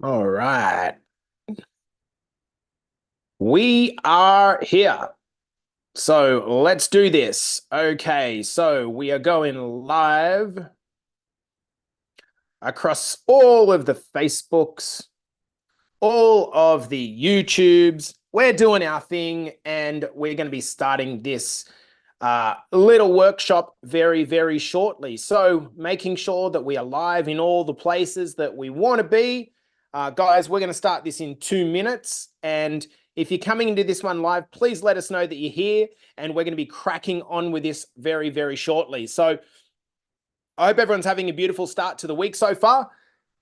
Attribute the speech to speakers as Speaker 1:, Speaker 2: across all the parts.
Speaker 1: All right. We are here. So let's do this. Okay, so we are going live across all of the Facebooks, all of the YouTubes. We're doing our thing, and we're going to be starting this little workshop very, very shortly. So making sure that we are live in all the places that we want to be. Guys, we're going to start this in 2 minutes. And if you're coming into this one live, please let us know that you're here. And we're going to be cracking on with this very, very shortly. So I hope everyone's having a beautiful start to the week so far.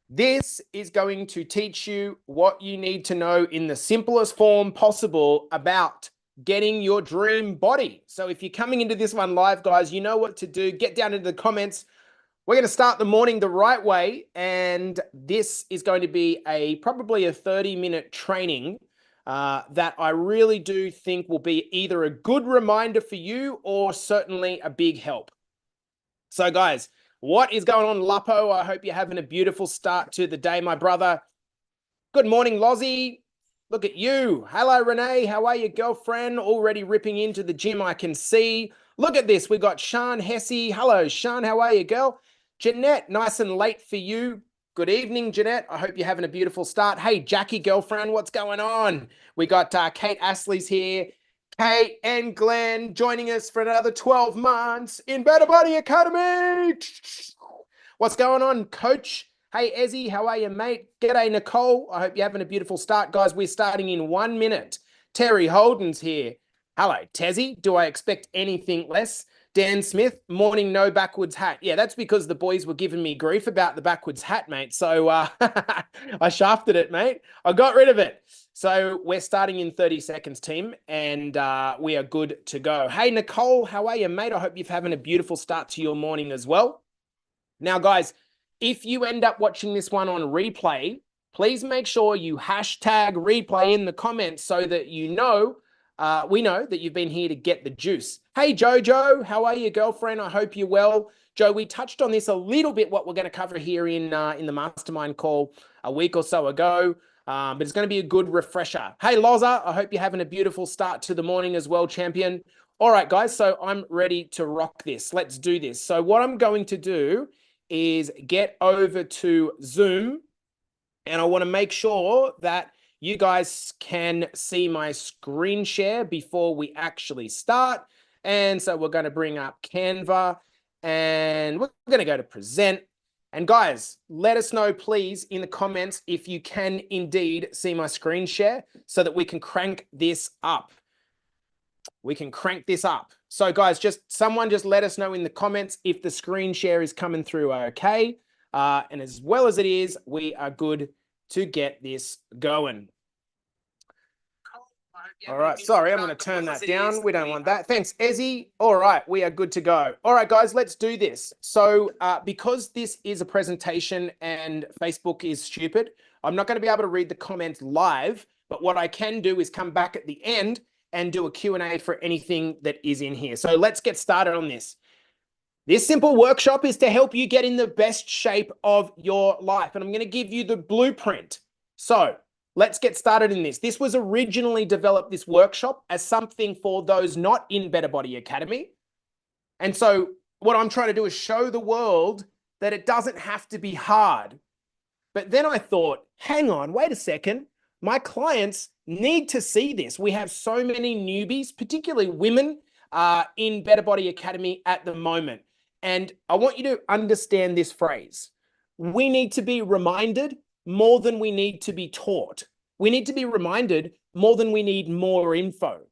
Speaker 1: This is going to teach you what you need to know in the simplest form possible about getting your dream body. So if you're coming into this one live, guys, you know what to do. Get down into the comments. We're going to start the morning the right way. And this is going to be probably a 30-minute training that I really do think will be either a good reminder for you or certainly a big help. So guys, what is going on, Lapo? I hope you're having a beautiful start to the day, my brother. Good morning, Lozzie. Look at you. Hello, Renee. How are you, girlfriend? Already ripping into the gym, I can see. Look at this. We got Sean Hesse. Hello, Sean. How are you, girl? Jeanette, nice and late for you. Good evening, Jeanette. I hope you're having a beautiful start. Hey, Jackie, girlfriend, what's going on? We got Kate Astley's here. Kate and Glenn joining us for another 12 months in Better Body Academy. What's going on, Coach? Hey, Ezzy, how are you, mate? G'day, Nicole. I hope you're having a beautiful start. Guys, we're starting in 1 minute. Terry Holden's here. Hello, Tezzy. Do I expect anything less? Dan Smith, morning, no backwards hat. Yeah, that's because the boys were giving me grief about the backwards hat, mate. So I shafted it, mate. I got rid of it. So we're starting in 30 seconds, team, and we are good to go. Hey, Nicole, how are you, mate? I hope you're having a beautiful start to your morning as well. Now, guys, if you end up watching this one on replay, please make sure you hashtag replay in the comments so that we know that you've been here to get the juice. Hey, Jojo, how are you, girlfriend? I hope you're well. Joe, we touched on this a little bit, what we're going to cover here in the mastermind call a week or so ago, but it's going to be a good refresher. Hey, Loza, I hope you're having a beautiful start to the morning as well, champion. All right, guys, so I'm ready to rock this. Let's do this. So what I'm going to do is get over to Zoom, and I want to make sure that you guys can see my screen share before we actually start. And so we're going to bring up Canva, and we're going to go to present. And guys, let us know, please, in the comments if you can indeed see my screen share so that we can crank this up. We can crank this up. So guys, someone just let us know in the comments if the screen share is coming through okay. And as well as it is, we are good to get this going. All right, sorry, I'm going to turn that down. We don't want that. Thanks, Ezzy. All right, we are good to go. All right, guys, let's do this. So because this is a presentation and Facebook is stupid, I'm not going to be able to read the comments live, but what I can do is come back at the end and do a Q&A for anything that is in here. So let's get started on this. This simple workshop is to help you get in the best shape of your life. And I'm going to give you the blueprint. So let's get started in this. This was originally developed, this workshop, as something for those not in Better Body Academy. And so what I'm trying to do is show the world that it doesn't have to be hard. But then I thought, hang on, wait a second. My clients need to see this. We have so many newbies, particularly women, in Better Body Academy at the moment. And I want you to understand this phrase. We need to be reminded more than we need to be taught. We need to be reminded more than we need more info.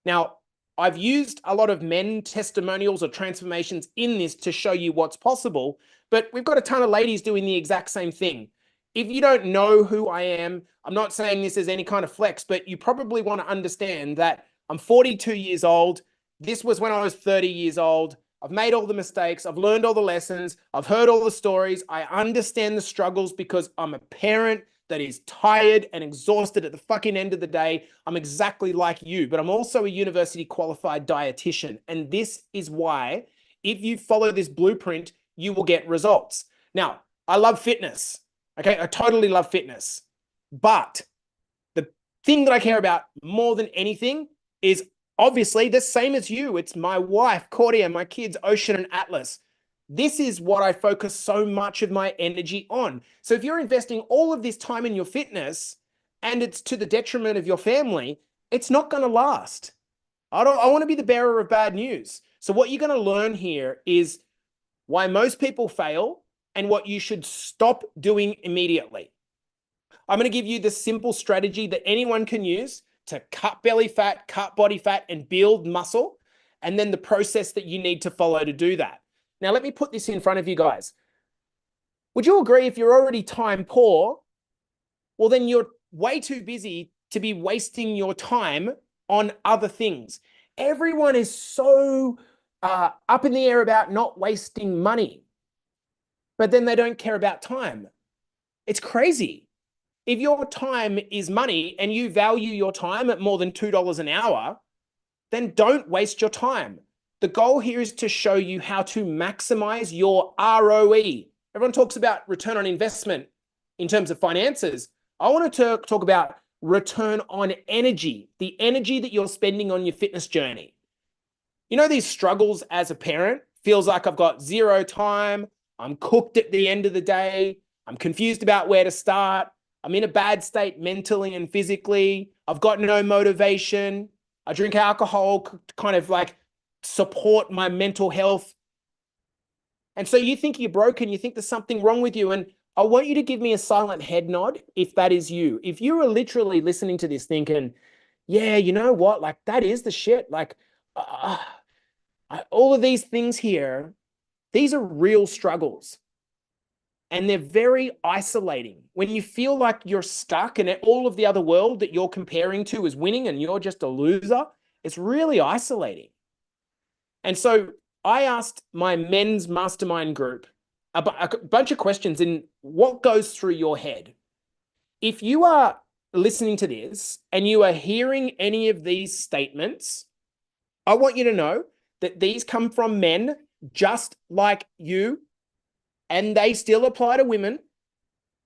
Speaker 1: Now, I've used a lot of men testimonials or transformations in this to show you what's possible, but we've got a ton of ladies doing the exact same thing. If you don't know who I am, I'm not saying this as any kind of flex, but you probably want to understand that I'm 42 years old. This was when I was 30 years old. I've made all the mistakes. I've learned all the lessons. I've heard all the stories. I understand the struggles because I'm a parent that is tired and exhausted at the fucking end of the day. I'm exactly like you, but I'm also a university qualified dietitian. And this is why, if you follow this blueprint, you will get results. Now, I love fitness. Okay. I totally love fitness. But the thing that I care about more than anything is obviously the same as you. It's my wife, Cordia, my kids, Ocean and Atlas. This is what I focus so much of my energy on. So if you're investing all of this time in your fitness and it's to the detriment of your family, it's not going to last. I want to be the bearer of bad news. So what you're going to learn here is why most people fail and what you should stop doing immediately. I'm going to give you the simple strategy that anyone can use to cut belly fat, cut body fat, and build muscle, and then the process that you need to follow to do that. Now, let me put this in front of you guys. Would you agree if you're already time poor, well, then you're way too busy to be wasting your time on other things. Everyone is so up in the air about not wasting money, but then they don't care about time. It's crazy. If your time is money and you value your time at more than $2 an hour, then don't waste your time. The goal here is to show you how to maximize your ROE. Everyone talks about return on investment in terms of finances. I want to talk about return on energy, the energy that you're spending on your fitness journey. You know, these struggles as a parent, feels like I've got zero time. I'm cooked at the end of the day. I'm confused about where to start. I'm in a bad state mentally and physically. I've got no motivation. I drink alcohol to kind of like support my mental health. And so you think you're broken, you think there's something wrong with you. And I want you to give me a silent head nod if that is you. If you are literally listening to this thinking, yeah, you know what? Like that is the shit. Like all of these things here, these are real struggles. And they're very isolating. When you feel like you're stuck and all of the other world that you're comparing to is winning and you're just a loser, it's really isolating. And so I asked my men's mastermind group a bunch of questions in what goes through your head. If you are listening to this and you are hearing any of these statements, I want you to know that these come from men just like you, and they still apply to women.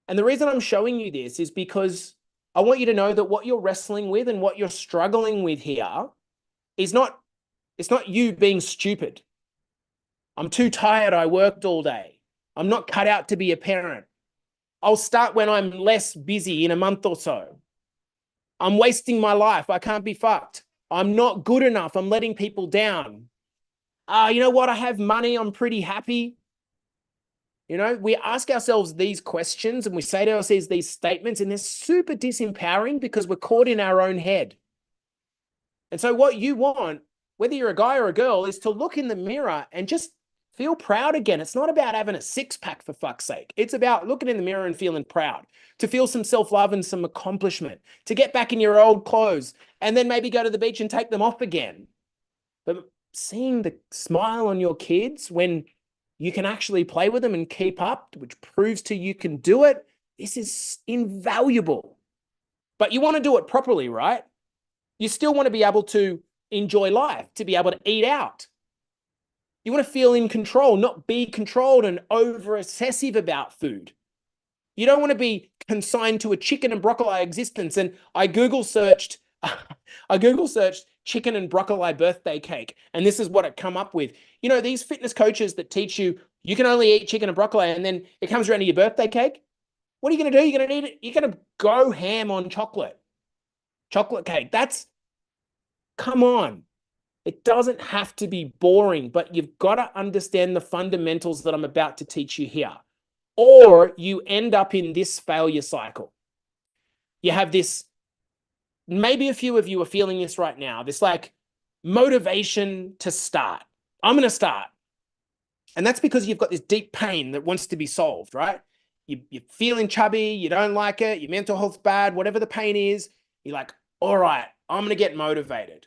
Speaker 1: And the reason I'm showing you this is because I want you to know that what you're wrestling with and what you're struggling with here is not, it's not you being stupid. I'm too tired. I worked all day. I'm not cut out to be a parent. I'll start when I'm less busy in a month or so. I'm wasting my life. I can't be fucked. I'm not good enough. I'm letting people down. You know what? I have money. I'm pretty happy. You know, we ask ourselves these questions and we say to ourselves these statements, and they're super disempowering because we're caught in our own head. And so what you want, whether you're a guy or a girl, is to look in the mirror and just feel proud again. It's not about having a six-pack, for fuck's sake. It's about looking in the mirror and feeling proud, to feel some self-love and some accomplishment, to get back in your old clothes and then maybe go to the beach and take them off again. But seeing the smile on your kids when you can actually play with them and keep up, which proves to you can do it, this is invaluable. But you want to do it properly, right? You still want to be able to enjoy life, to be able to eat out. You want to feel in control, not be controlled and over-obsessive about food. You don't want to be consigned to a chicken and broccoli existence. And I Google searched chicken and broccoli birthday cake, and this is what it come up with. You know, these fitness coaches that teach you, you can only eat chicken and broccoli, and then it comes around to your birthday cake. What are you going to do? You're going to eat it. You're going to go ham on chocolate cake. Come on. It doesn't have to be boring, but you've got to understand the fundamentals that I'm about to teach you here, or you end up in this failure cycle. You have this, maybe a few of you are feeling this right now, this like motivation to start. I'm going to start. And that's because you've got this deep pain that wants to be solved, right? You're feeling chubby, you don't like it, your mental health's bad, whatever the pain is, you're like, all right, I'm going to get motivated.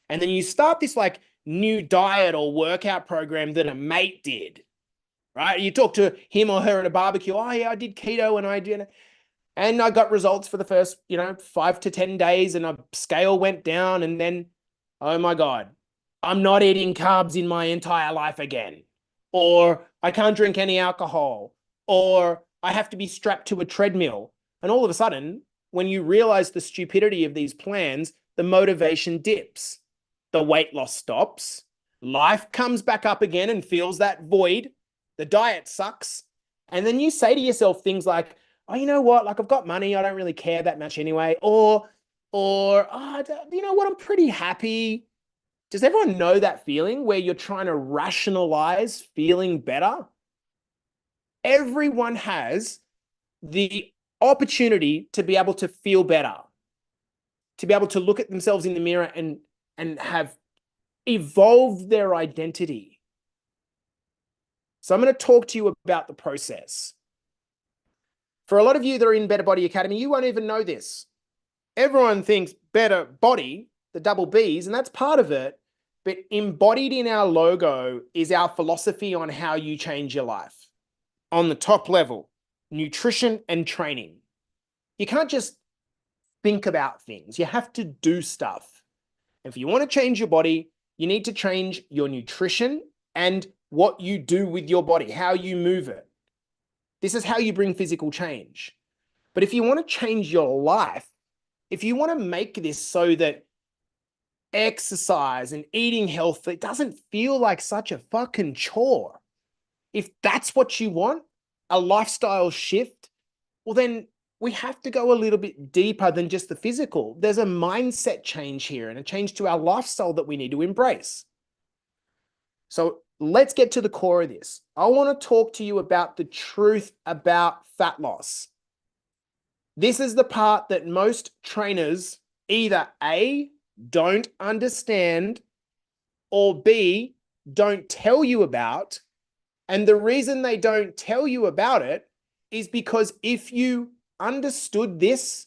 Speaker 1: And then you start this like new diet or workout program that a mate did, right? You talk to him or her at a barbecue. Oh yeah, I did keto and I did. And I got results for the first, 5 to 10 days, and a scale went down. And then, oh my God, I'm not eating carbs in my entire life again. Or I can't drink any alcohol. Or I have to be strapped to a treadmill. And all of a sudden, when you realize the stupidity of these plans, the motivation dips. The weight loss stops. Life comes back up again and fills that void. The diet sucks. And then you say to yourself things like, oh, you know what? Like, I've got money. I don't really care that much anyway. Or, oh, you know what? I'm pretty happy. Does everyone know that feeling where you're trying to rationalize feeling better? Everyone has the opportunity to be able to feel better, to be able to look at themselves in the mirror and have evolved their identity. So I'm going to talk to you about the process. For a lot of you that are in Better Body Academy, you won't even know this. Everyone thinks Better Body, the double Bs, and that's part of it. But embodied in our logo is our philosophy on how you change your life. On the top level, nutrition and training. You can't just think about things. You have to do stuff. If you want to change your body, you need to change your nutrition and what you do with your body, how you move it. This is how you bring physical change. But if you want to change your life, if you want to make this so that exercise and eating healthy doesn't feel like such a fucking chore, if that's what you want, a lifestyle shift, well, then we have to go a little bit deeper than just the physical. There's a mindset change here and a change to our lifestyle that we need to embrace. So let's get to the core of this. I want to talk to you about the truth about fat loss. This is the part that most trainers either A, don't understand, or B, don't tell you about. And the reason they don't tell you about it is because if you understood this,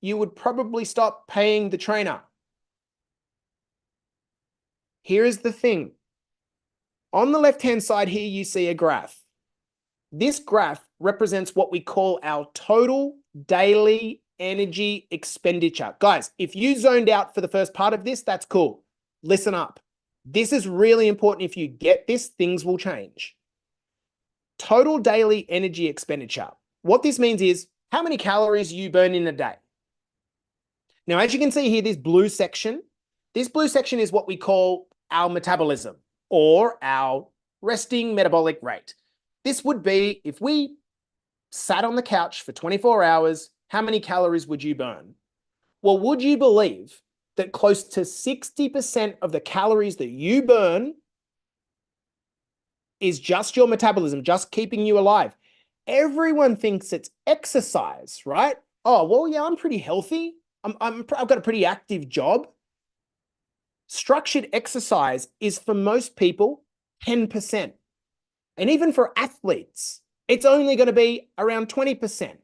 Speaker 1: you would probably stop paying the trainer. Here is the thing. On the left-hand side here, you see a graph. This graph represents what we call our total daily energy expenditure. Guys, if you zoned out for the first part of this, that's cool. Listen up. This is really important. If you get this, things will change. Total daily energy expenditure. What this means is how many calories you burn in a day. Now, as you can see here, this blue section is what we call our metabolism or our resting metabolic rate. This would be if we sat on the couch for 24 hours, how many calories would you burn? Well, would you believe that close to 60% of the calories that you burn is just your metabolism, just keeping you alive? Everyone thinks it's exercise, right? Oh, well, yeah, I'm pretty healthy. I've got a pretty active job. Structured exercise is for most people 10%. And even for athletes, it's only going to be around 20%.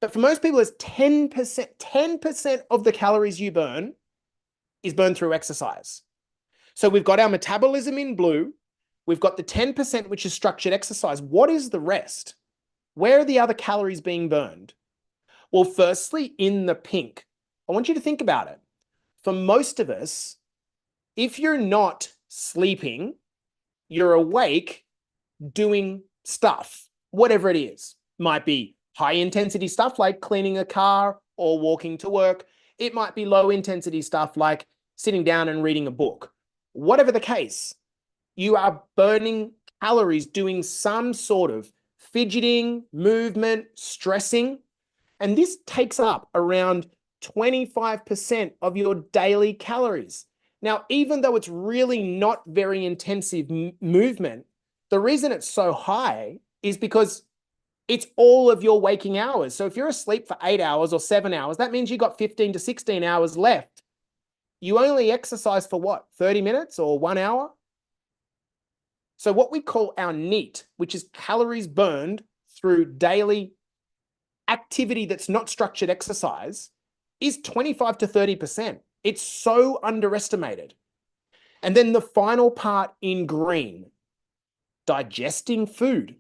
Speaker 1: But for most people, it's 10%. 10% of the calories you burn is burned through exercise. So we've got our metabolism in blue. We've got the 10%, which is structured exercise. What is the rest? Where are the other calories being burned? Well, firstly, in the pink. I want you to think about it. For most of us, if you're not sleeping, you're awake doing stuff, whatever it is. Might be high intensity stuff like cleaning a car or walking to work. It might be low intensity stuff like sitting down and reading a book. Whatever the case, you are burning calories doing some sort of fidgeting, movement, stressing. And this takes up around 25% of your daily calories. Now, even though it's really not very intensive movement, the reason it's so high is because it's all of your waking hours. So if you're asleep for 8 hours or 7 hours, that means you got 15 to 16 hours left. You only exercise for what, 30 minutes or 1 hour? So what we call our NEAT, which is calories burned through daily activity that's not structured exercise, is 25 to 30%. It's so underestimated. And then the final part in green, digesting food.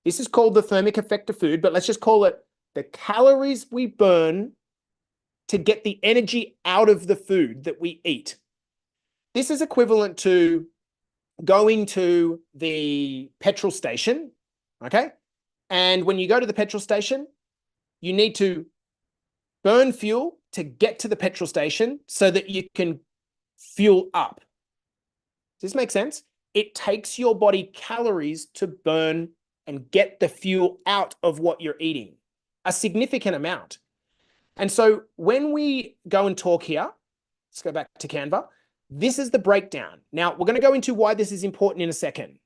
Speaker 1: This is called the thermic effect of food, but let's just call it the calories we burn to get the energy out of the food that we eat. This is equivalent to going to the petrol station, okay? And when you go to the petrol station, you need to burn fuel to get to the petrol station so that you can fuel up. Does this make sense? It takes your body calories to burn and get the fuel out of what you're eating, a significant amount. And so when we go and talk here, let's go back to Canva. This is the breakdown. Now, we're going to go into why this is important in a second.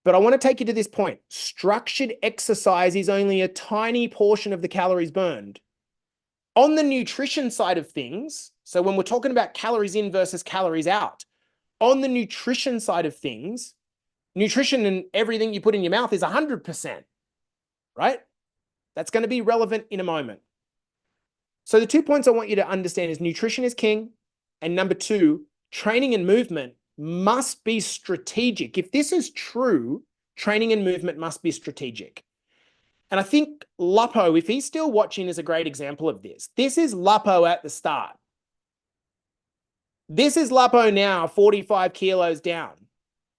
Speaker 1: But I want to take you to this point. Structured exercise is only a tiny portion of the calories burned. On the nutrition side of things, so when we're talking about calories in versus calories out, on the nutrition side of things, nutrition and everything you put in your mouth is 100%, right? That's going to be relevant in a moment. So the 2 points I want you to understand is nutrition is king. And number 2, training and movement must be strategic. If this is true, training and movement must be strategic. And I think Lupo, if he's still watching, is a great example of this. This is Lupo at the start. This is Lupo now, 45 kilos down.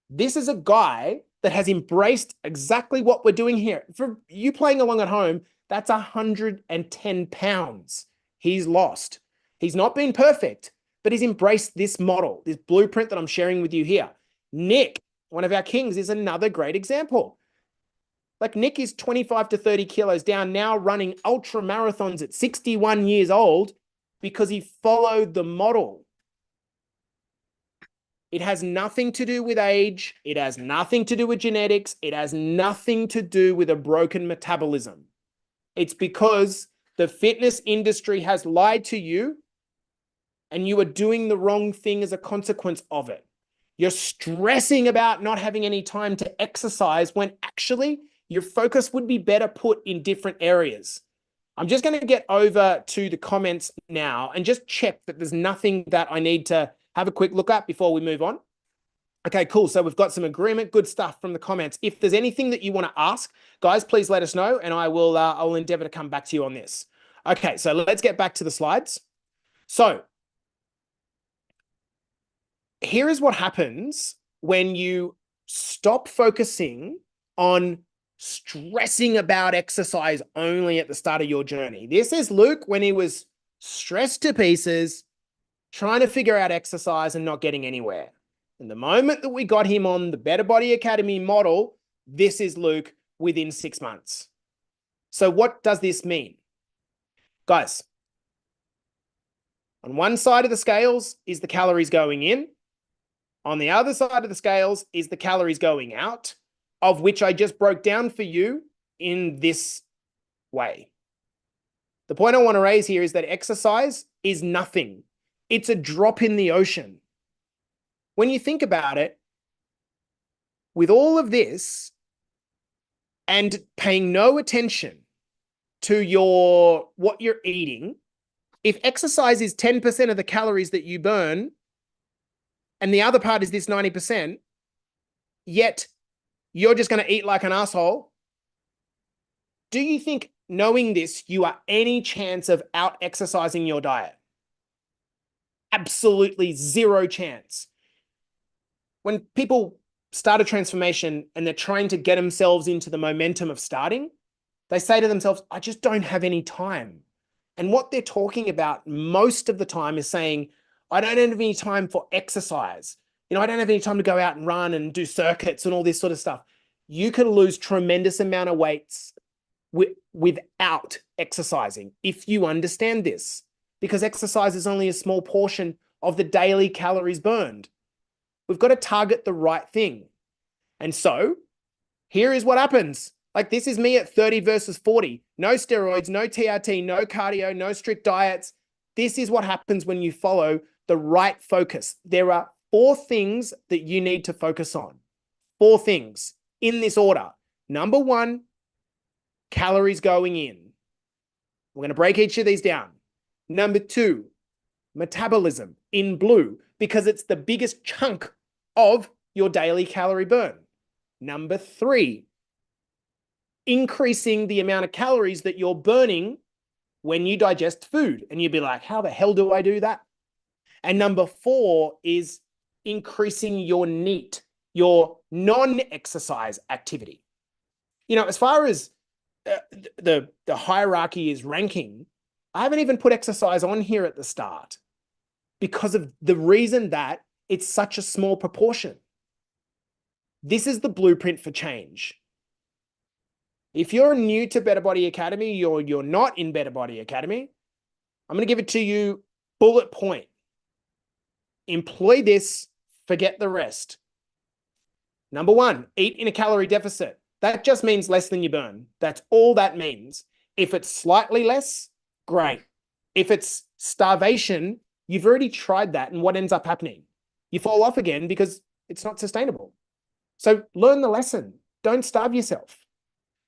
Speaker 1: This is a guy that has embraced exactly what we're doing here. For you playing along at home, that's 110 pounds he's lost. He's not been perfect, but he's embraced this model, this blueprint that I'm sharing with you here. Nick, one of our kings, is another great example. Like Nick is 25 to 30 kilos down, now running ultra marathons at 61 years old because he followed the model. It has nothing to do with age. It has nothing to do with genetics. It has nothing to do with a broken metabolism. It's because the fitness industry has lied to you and you are doing the wrong thing as a consequence of it. You're stressing about not having any time to exercise when actually your focus would be better put in different areas. I'm just going to get over to the comments now and just check that there's nothing that I need to have a quick look at before we move on. Okay, cool. So we've got some agreement, good stuff from the comments. If there's anything that you want to ask, guys, please let us know and I'll endeavor to come back to you on this. Okay, so let's get back to the slides. So here is what happens when you stop focusing on stressing about exercise only at the start of your journey. This is Luke when he was stressed to pieces, trying to figure out exercise and not getting anywhere. And the moment that we got him on the Better Body Academy model, this is Luke within 6 months. So what does this mean? Guys, on one side of the scales is the calories going in. On the other side of the scales is the calories going out, of which I just broke down for you in this way. The point I want to raise here is that exercise is nothing. It's a drop in the ocean. When you think about it, with all of this and paying no attention to what you're eating, if exercise is 10% of the calories that you burn, and the other part is this 90%, yet you're just going to eat like an asshole, do you think knowing this, you are any chance of out-exercising your diet? Absolutely zero chance. When people start a transformation and they're trying to get themselves into the momentum of starting, they say to themselves, I just don't have any time. And what they're talking about most of the time is saying, I don't have any time for exercise. I don't have any time to go out and run and do circuits and all this sort of stuff. You can lose tremendous amount of weights without exercising if you understand this, because exercise is only a small portion of the daily calories burned. We've got to target the right thing. And so here is what happens. Like this is me at 30 versus 40. No steroids, no TRT, no cardio, no strict diets. This is what happens when you follow the right focus. There are 4 things that you need to focus on. 4 things in this order. Number 1, calories going in. We're going to break each of these down. Number 2, metabolism in blue, because it's the biggest chunk of your daily calorie burn. Number 3, increasing the amount of calories that you're burning when you digest food. And you'd be like, how the hell do I do that? And number 4 is increasing your NEAT, your non-exercise activity. You know, as far as the hierarchy is ranking, I haven't even put exercise on here at the start because of the reason that it's such a small proportion. This is the blueprint for change. If you're new to Better Body Academy, you're not in Better Body Academy, I'm going to give it to you bullet point. Employ this, forget the rest. Number 1, eat in a calorie deficit. That just means less than you burn. That's all that means. If it's slightly less, great. If it's starvation, you've already tried that. And what ends up happening? You fall off again because it's not sustainable. So learn the lesson. Don't starve yourself.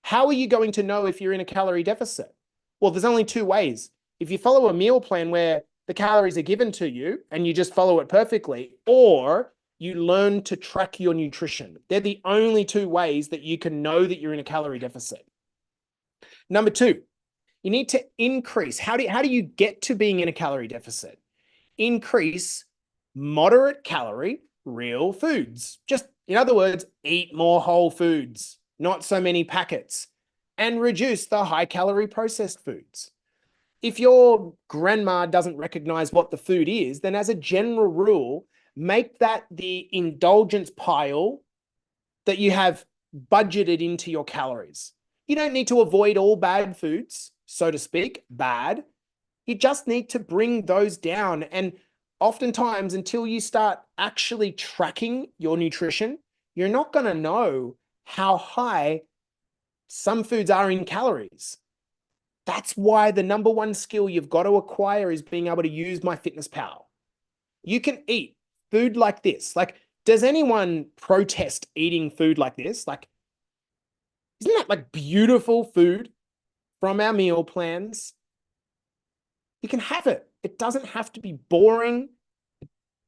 Speaker 1: How are you going to know if you're in a calorie deficit? Well, there's only 2 ways. If you follow a meal plan where the calories are given to you and you just follow it perfectly, or you learn to track your nutrition. They're the only 2 ways that you can know that you're in a calorie deficit. Number 2, you need to increase. How do you get to being in a calorie deficit? Increase moderate calorie real foods. Just, in other words, eat more whole foods, not so many packets, and reduce the high calorie processed foods. If your grandma doesn't recognize what the food is, then as a general rule, make that the indulgence pile that you have budgeted into your calories. You don't need to avoid all bad foods, so to speak, bad. You just need to bring those down. And oftentimes, until you start actually tracking your nutrition, you're not going to know how high some foods are in calories. That's why the number 1 skill you've got to acquire is being able to use MyFitnessPal. You can eat food like this. Like, does anyone protest eating food like this? Like, isn't that like beautiful food from our meal plans? You can have it. It doesn't have to be boring.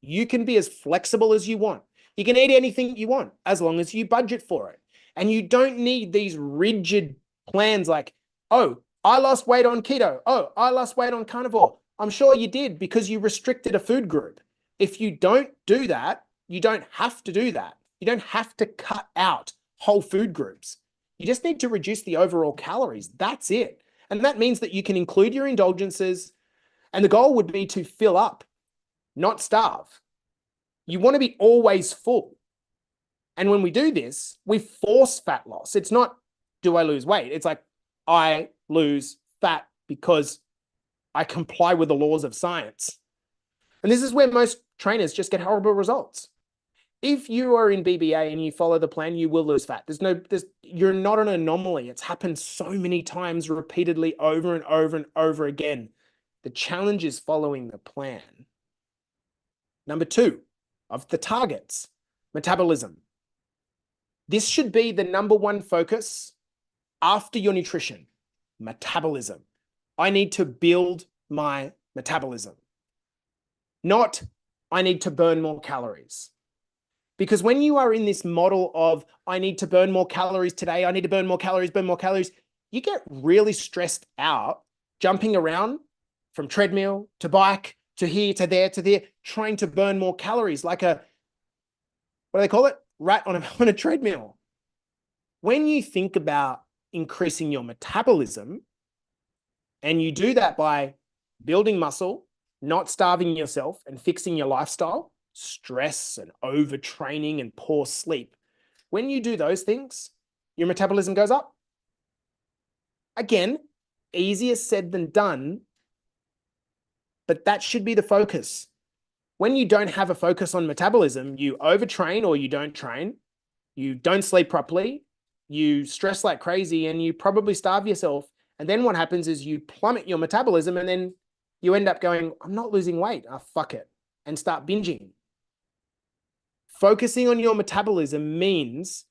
Speaker 1: You can be as flexible as you want. You can eat anything you want as long as you budget for it. And you don't need these rigid plans like, oh, I lost weight on keto. Oh, I lost weight on carnivore. I'm sure you did because you restricted a food group. If you don't do that, you don't have to do that. You don't have to cut out whole food groups. You just need to reduce the overall calories. That's it. And that means that you can include your indulgences, and the goal would be to fill up, not starve. You want to be always full. And when we do this, we force fat loss. It's not, do I lose weight? It's like, I lose fat because I comply with the laws of science. And this is where most trainers just get horrible results. If you are in BBA and you follow the plan, you will lose fat. You're not an anomaly. It's happened so many times repeatedly over and over and over again. The challenge is following the plan. Number 2 of the targets, metabolism. This should be the number 1 focus after your nutrition, metabolism. I need to build my metabolism. Not, I need to burn more calories. Because when you are in this model of, I need to burn more calories today, I need to burn more calories, you get really stressed out jumping around from treadmill to bike to here to there, trying to burn more calories like a, what do they call it? Rat on a treadmill. When you think about increasing your metabolism, and you do that by building muscle, not starving yourself, and fixing your lifestyle, stress and overtraining and poor sleep. When you do those things, your metabolism goes up. Again, easier said than done, but that should be the focus. When you don't have a focus on metabolism, you overtrain or you don't train, you don't sleep properly, you stress like crazy, and you probably starve yourself. And then what happens is you plummet your metabolism, and then you end up going, I'm not losing weight. Oh, fuck it. And start binging. Focusing on your metabolism means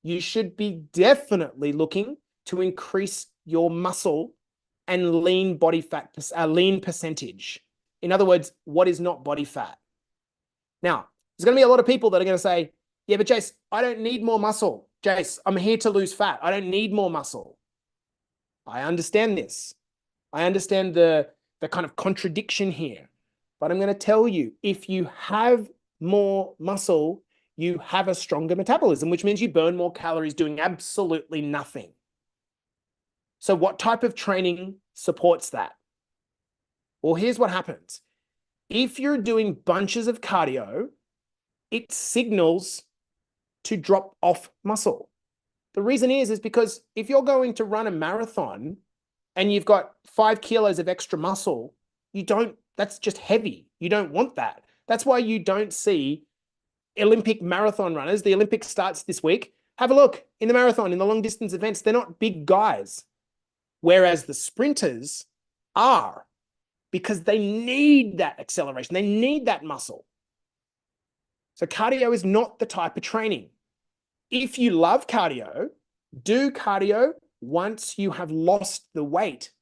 Speaker 1: you should be definitely looking to increase your muscle and lean body fat, lean percentage. In other words, what is not body fat? Now, there's going to be a lot of people that are going to say, yeah, but Jace, I don't need more muscle. Jace, I'm here to lose fat. I don't need more muscle. I understand this. I understand the kind of contradiction here. But I'm going to tell you, if you have more muscle, you have a stronger metabolism, which means you burn more calories doing absolutely nothing. So what type of training supports that? Well, here's what happens. If you're doing bunches of cardio, it signals to drop off muscle. The reason is because if you're going to run a marathon and you've got 5 kilos of extra muscle, that's just heavy. You don't want that. That's why you don't see Olympic marathon runners. The Olympics starts this week. Have a look in the marathon, in the long distance events. They're not big guys. Whereas the sprinters are, because they need that acceleration. They need that muscle. So cardio is not the type of training. If you love cardio, do cardio once you have lost the weight.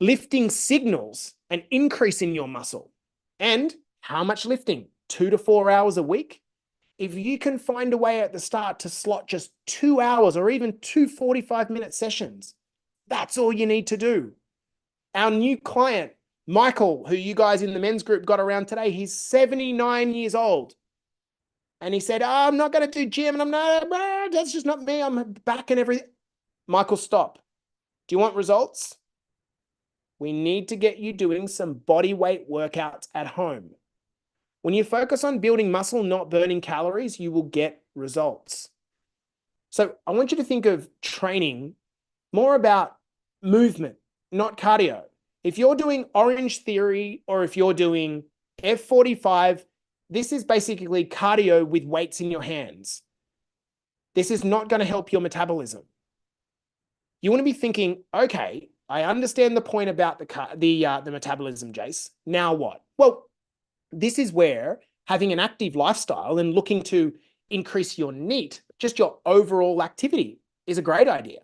Speaker 1: Lifting signals an increase in your muscle. And how much lifting? 2 to 4 hours a week. If you can find a way at the start to slot just 2 hours or even 2 45-minute sessions, that's all you need to do. Our new client, Michael, who you guys in the men's group got around today, he's 79 years old. And he said, I'm not going to do gym. And I'm not, that's just not me. I'm back and everything. Michael, stop. Do you want results? We need to get you doing some body weight workouts at home. When you focus on building muscle, not burning calories, you will get results. So I want you to think of training more about movement, not cardio. If you're doing Orange Theory or if you're doing F45, this is basically cardio with weights in your hands. This is not going to help your metabolism. You want to be thinking, okay, I understand the point about the metabolism, Jace. Now what? Well, this is where having an active lifestyle and looking to increase your NEAT, just your overall activity, is a great idea.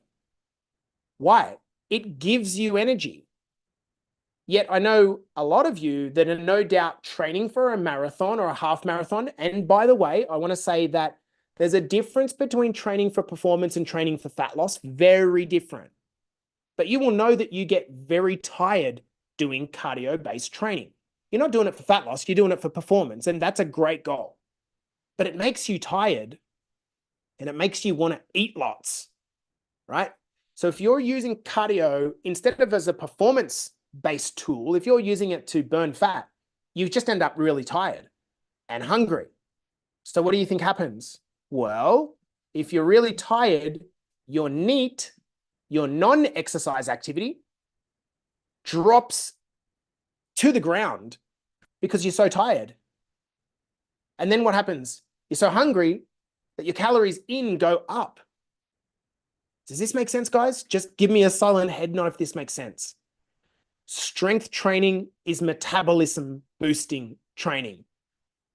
Speaker 1: Why? It gives you energy. Yet I know a lot of you that are no doubt training for a marathon or a half marathon. And by the way, I want to say that there's a difference between training for performance and training for fat loss. Very different. But you will know that you get very tired doing cardio-based training. You're not doing it for fat loss, you're doing it for performance, and that's a great goal. But it makes you tired and it makes you want to eat lots, right? So if you're using cardio instead of as a performance-based tool, if you're using it to burn fat, you just end up really tired and hungry. So what do you think happens? Well, if you're really tired, your NEAT, your non-exercise activity, drops to the ground because you're so tired. And then what happens? You're so hungry that your calories in go up. Does this make sense, guys? Just give me a silent head nod if this makes sense. Strength training is metabolism boosting training,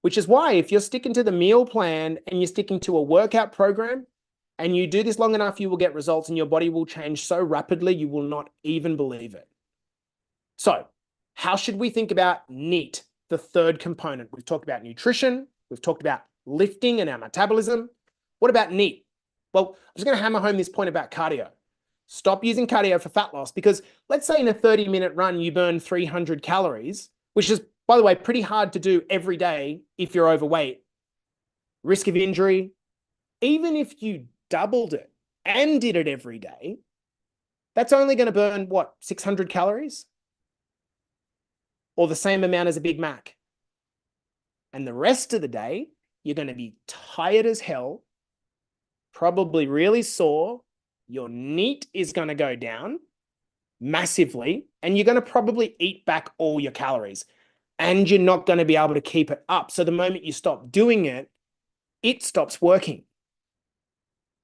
Speaker 1: which is why if you're sticking to the meal plan and you're sticking to a workout program and you do this long enough, you will get results and your body will change so rapidly you will not even believe it. So how should we think about NEAT, the third component? We've talked about nutrition. We've talked about lifting and our metabolism. What about NEAT? Well, I'm just going to hammer home this point about cardio. Stop using cardio for fat loss because let's say in a 30-minute run, you burn 300 calories, which is, by the way, pretty hard to do every day if you're overweight. Risk of injury. Even if you doubled it and did it every day, that's only going to burn, what, 600 calories? Or the same amount as a Big Mac. And the rest of the day, you're going to be tired as hell, probably really sore. Your NEAT is going to go down massively, and you're going to probably eat back all your calories, and you're not going to be able to keep it up. So the moment you stop doing it, it stops working.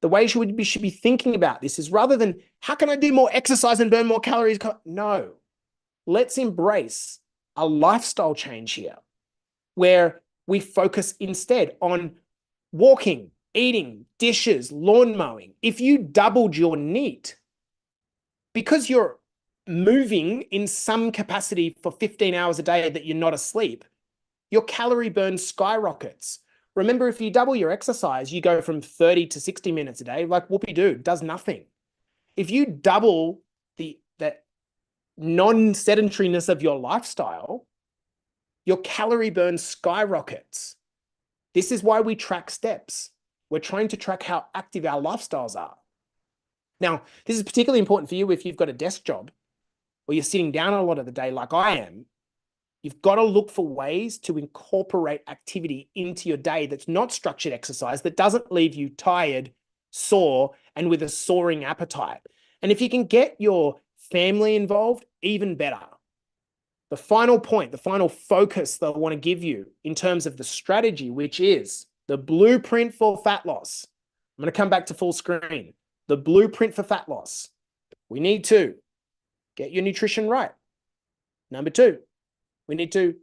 Speaker 1: The way we should be thinking about this is rather than, how can I do more exercise and burn more calories? No, let's embrace a lifestyle change here where we focus instead on walking, eating, dishes, lawn mowing. If you doubled your NEAT, because you're moving in some capacity for 15 hours a day that you're not asleep, your calorie burn skyrockets. Remember, if you double your exercise, you go from 30 to 60 minutes a day, like whoopee-doo, does nothing. If you double that non-sedentariness of your lifestyle, your calorie burn skyrockets. This is why we track steps. We're trying to track how active our lifestyles are. Now, this is particularly important for you if you've got a desk job or you're sitting down a lot of the day like I am. You've got to look for ways to incorporate activity into your day that's not structured exercise, that doesn't leave you tired, sore, and with a soaring appetite. And if you can get your family involved, even better. The final point, the final focus that I want to give you in terms of the strategy, which is the blueprint for fat loss. I'm going to come back to full screen. The blueprint for fat loss. We need to get your nutrition right. Number two, we need to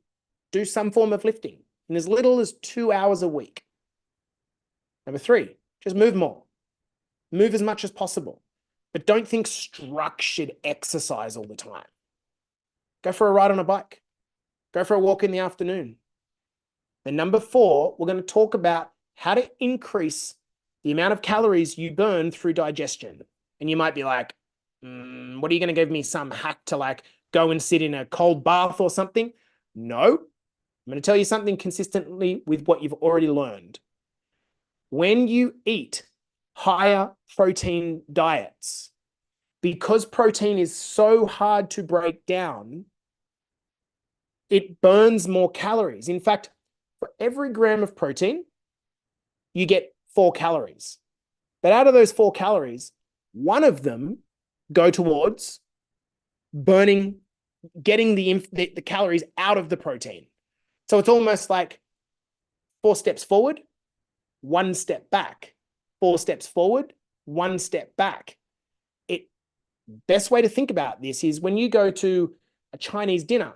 Speaker 1: do some form of lifting in as little as 2 hours a week. Number three, just move more. Move as much as possible. But don't think structured exercise all the time. Go for a ride on a bike. Go for a walk in the afternoon. And number four, we're going to talk about how to increase the amount of calories you burn through digestion. And you might be like, what are you going to give me some hack to like go and sit in a cold bath or something? No, I'm going to tell you something consistently with what you've already learned. When you eat higher protein diets, because protein is so hard to break down, it burns more calories. In fact, for every gram of protein, you get 4 calories. But out of those 4 calories, one of them go towards burning, getting the calories out of the protein. So it's almost like 4 steps forward, 1 step back, 4 steps forward, 1 step back. Best way to think about this is when you go to a Chinese dinner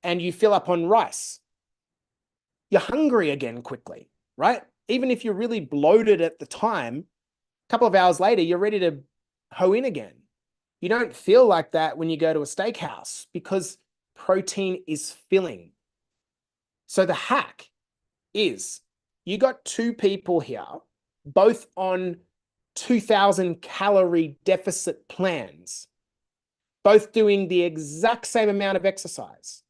Speaker 1: and you fill up on rice, you're hungry again quickly, right? Even if you're really bloated at the time, a couple of hours later, you're ready to hoe in again. You don't feel like that when you go to a steakhouse because protein is filling. So the hack is you got 2 people here, both on 2,000 calorie deficit plans, both doing the exact same amount of exercise,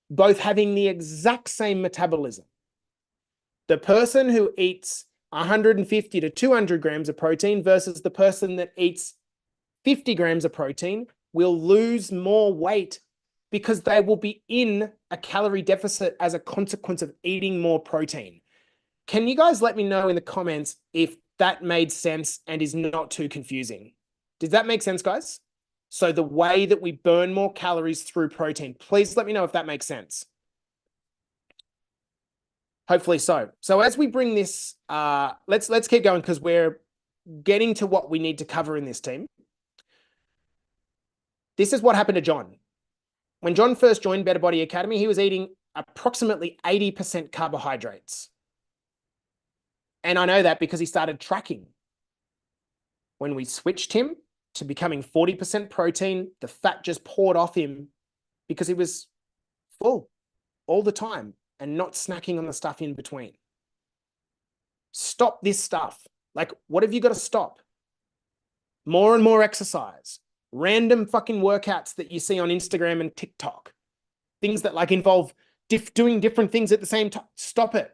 Speaker 1: both having the exact same metabolism. The person who eats 150 to 200 grams of protein versus the person that eats 50 grams of protein will lose more weight because they will be in a calorie deficit as a consequence of eating more protein. Can you guys let me know in the comments if that made sense and is not too confusing? Did that make sense, guys? So the way that we burn more calories through protein, please let me know if that makes sense. Hopefully so. So as we bring this, let's keep going because we're getting to what we need to cover in this team. This is what happened to John. When John first joined Better Body Academy, he was eating approximately 80% carbohydrates. And I know that because he started tracking. When we switched him to becoming 40% protein, the fat just poured off him because he was full all the time and not snacking on the stuff in between. Stop this stuff. Like, what have you got to stop? More and more exercise. Random fucking workouts that you see on Instagram and TikTok. Things that like involve doing different things at the same time. Stop it.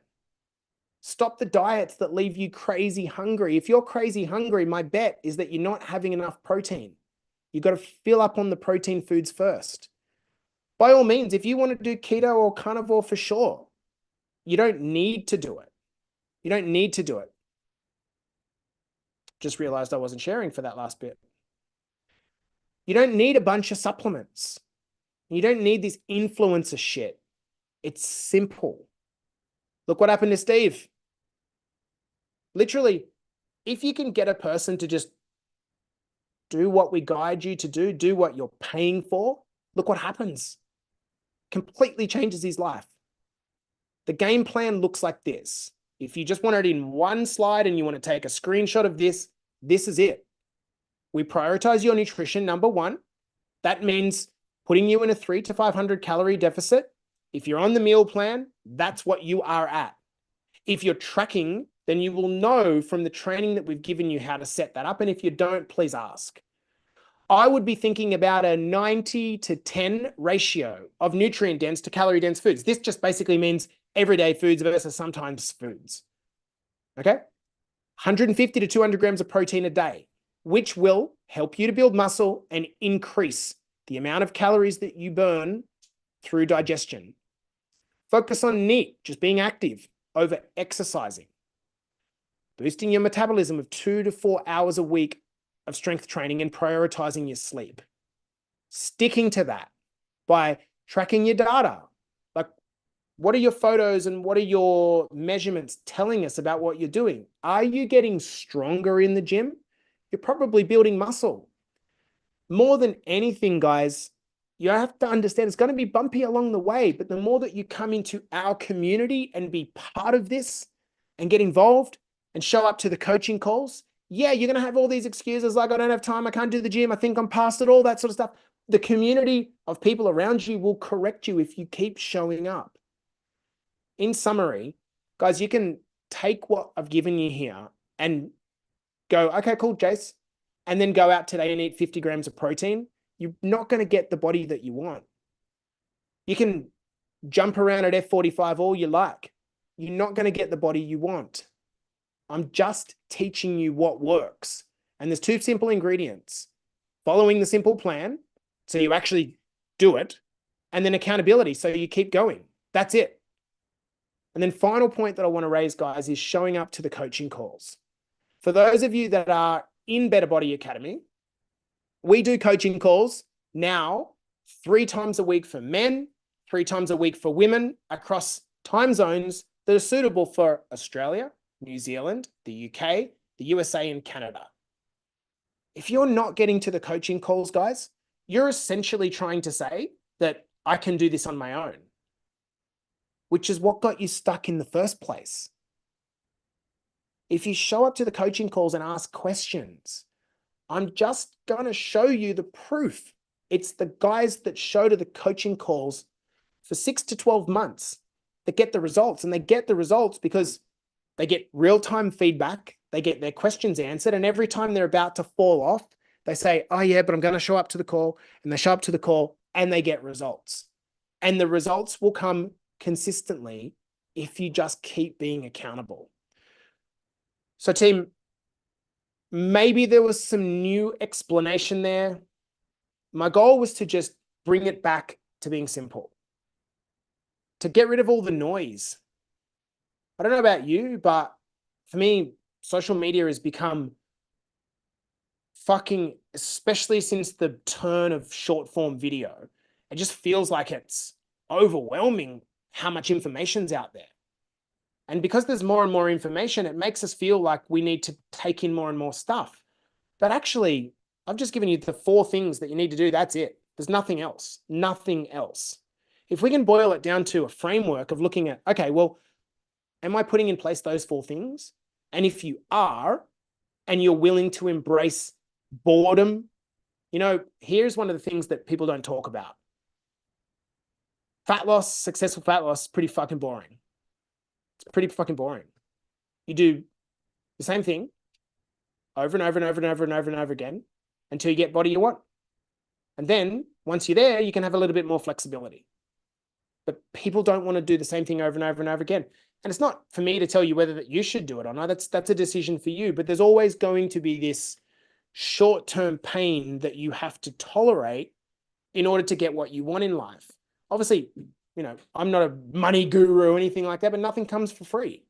Speaker 1: Stop the diets that leave you crazy hungry. If you're crazy hungry, my bet is that you're not having enough protein. You've got to fill up on the protein foods first. By all means, if you want to do keto or carnivore, for sure, you don't need to do it. You don't need to do it. Just realized I wasn't sharing for that last bit. You don't need a bunch of supplements. You don't need this influencer shit. It's simple. Look what happened to Steve. Literally, if you can get a person to just do what we guide you to do what you're paying for, look what happens. Completely changes his life. The game plan looks like this. If you just want it in one slide and you want to take a screenshot of this, this is it. We prioritize your nutrition, number one. That means putting you in a 300 to 500 calorie deficit. If you're on the meal plan, that's what you are at. If you're tracking, then you will know from the training that we've given you how to set that up. And if you don't, please ask. I would be thinking about a 90 to 10 ratio of nutrient dense to calorie dense foods. This just basically means everyday foods versus sometimes foods. Okay? 150 to 200 grams of protein a day, which will help you to build muscle and increase the amount of calories that you burn through digestion. Focus on NEAT, just being active, over exercising. Boosting your metabolism of 2 to 4 hours a week of strength training and prioritizing your sleep. Sticking to that by tracking your data. Like, what are your photos and what are your measurements telling us about what you're doing? Are you getting stronger in the gym? You're probably building muscle. More than anything, guys, you have to understand it's going to be bumpy along the way, but the more that you come into our community and be part of this and get involved and show up to the coaching calls, yeah, you're going to have all these excuses like, I don't have time, I can't do the gym, I think I'm past it, all that sort of stuff. The community of people around you will correct you if you keep showing up. In summary, guys, you can take what I've given you here and go, okay, cool, Jace, and then go out today and eat 50 grams of protein. You're not going to get the body that you want. You can jump around at F45 all you like. You're not going to get the body you want. I'm just teaching you what works. And there's two simple ingredients: following the simple plan, so you actually do it, and then accountability, so you keep going. That's it. And then final point that I want to raise, guys, is showing up to the coaching calls. For those of you that are in Better Body Academy, we do coaching calls now 3 times a week for men, 3 times a week for women across time zones that are suitable for Australia, New Zealand, the UK, the USA, and Canada. If you're not getting to the coaching calls, guys, you're essentially trying to say that I can do this on my own, which is what got you stuck in the first place. If you show up to the coaching calls and ask questions, I'm just going to show you the proof. It's the guys that show to the coaching calls for 6 to 12 months that get the results. And they get the results because they get real-time feedback. They get their questions answered. And every time they're about to fall off, they say, oh yeah, but I'm going to show up to the call. And they show up to the call and they get results. And the results will come consistently if you just keep being accountable. So team, maybe there was some new explanation there. My goal was to just bring it back to being simple, to get rid of all the noise. I don't know about you, but for me, social media has become fucking, especially since the turn of short form video, it just feels like it's overwhelming how much information's out there. And because there's more and more information, it makes us feel like we need to take in more and more stuff. But actually, I've just given you the 4 things that you need to do. That's it. There's nothing else. Nothing else. If we can boil it down to a framework of looking at, okay, well, am I putting in place those 4 things? And if you are, and you're willing to embrace boredom, you know, here's one of the things that people don't talk about. Fat loss, successful fat loss, pretty fucking boring. It's pretty fucking boring. You do the same thing over and over and over and over and over and over again until you get body you want. And then once you're there, you can have a little bit more flexibility. But people don't want to do the same thing over and over and over again. And it's not for me to tell you whether that you should do it or not. That's a decision for you. But there's always going to be this short-term pain that you have to tolerate in order to get what you want in life. Obviously, you know, I'm not a money guru or anything like that, but nothing comes for free.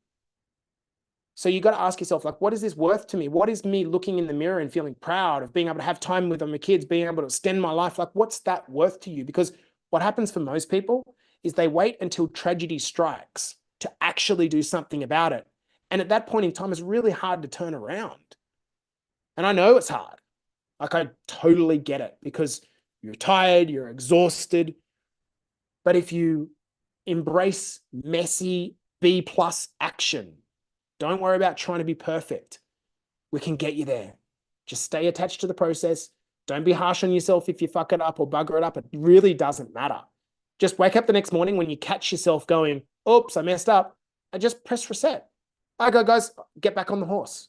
Speaker 1: So you got to ask yourself, like, what is this worth to me? What is me looking in the mirror and feeling proud of being able to have time with my kids, being able to extend my life? Like, what's that worth to you? Because what happens for most people is they wait until tragedy strikes to actually do something about it. And at that point in time, it's really hard to turn around. And I know it's hard. Like, I totally get it because you're tired, you're exhausted. But if you embrace messy B+ action, don't worry about trying to be perfect. We can get you there. Just stay attached to the process. Don't be harsh on yourself if you fuck it up or bugger it up. It really doesn't matter. Just wake up the next morning when you catch yourself going, oops, I messed up, and just press reset. All right, go, guys, get back on the horse.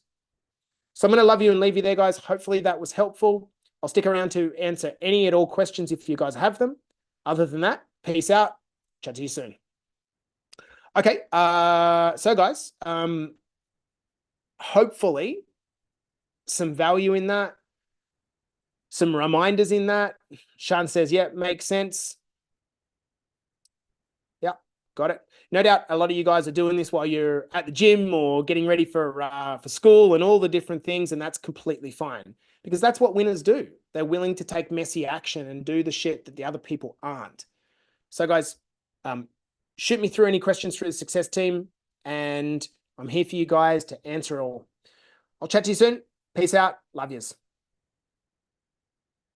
Speaker 1: So I'm going to love you and leave you there, guys. Hopefully that was helpful. I'll stick around to answer any at all questions if you guys have them. Other than that, peace out. Chat to you soon. Okay, so guys, hopefully some value in that, some reminders in that. Sean says, yeah, makes sense. Yeah, got it. No doubt a lot of you guys are doing this while you're at the gym or getting ready for school and all the different things, and that's completely fine because that's what winners do. They're willing to take messy action and do the shit that the other people aren't. So guys, shoot me through any questions through the success team, and I'm here for you guys to answer all. I'll chat to you soon. Peace out. Love yous.